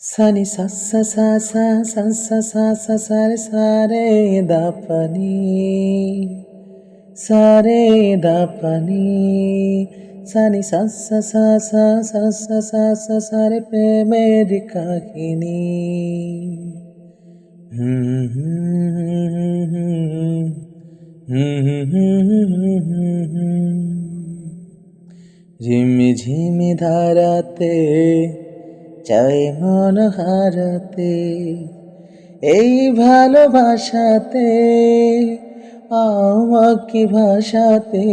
Sani sa sa sa sa sa sa sa sa sa re sa re da pa ni sa re da pa ni sani sa sa sa sa sa sa sa sa sa re প্রেমের কাহিনী ঝিমিঝিমি ধারাতে চাই মন হারাতে এই ভালোবাসাতে আমাকে ভাষাতে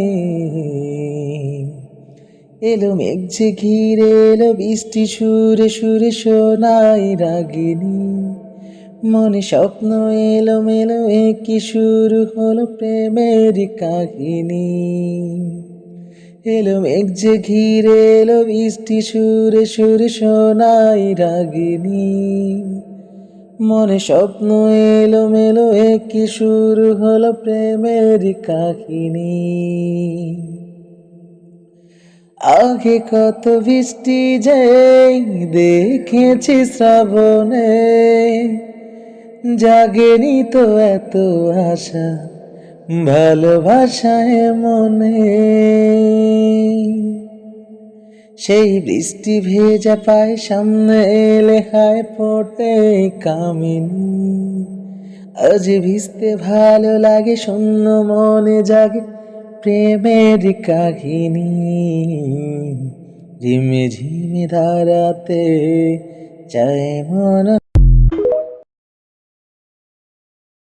এলো মেঘ যে ঘিরে এলো বৃষ্টি সুরে সুরে শোনাই রাগিনী মনে স্বপ্ন এলো মেলো কি শুরু হলো প্রেমের কাহিনী এলো মেঘ যে ঘিরে এলো বৃষ্টি সুরে সুরে শোনাই রাগিনী মনে স্বপ্ন এলো মেলো কি শুরু হলো প্রেমের কাহিনী আগে কত বৃষ্টি যে দেখেছি শ্রাবণে জাগেনি তো এত আশা ভালোবাসায় মনে সেই বৃষ্টি ভেজা পায় সামনে এলে হায় ফোটে কামিনী আজ ভিজতে ভালো লাগে শূন্য মনে জাগে প্রেমের কাহিনী ঝিমে ঝিমে ধারাতে চায় মন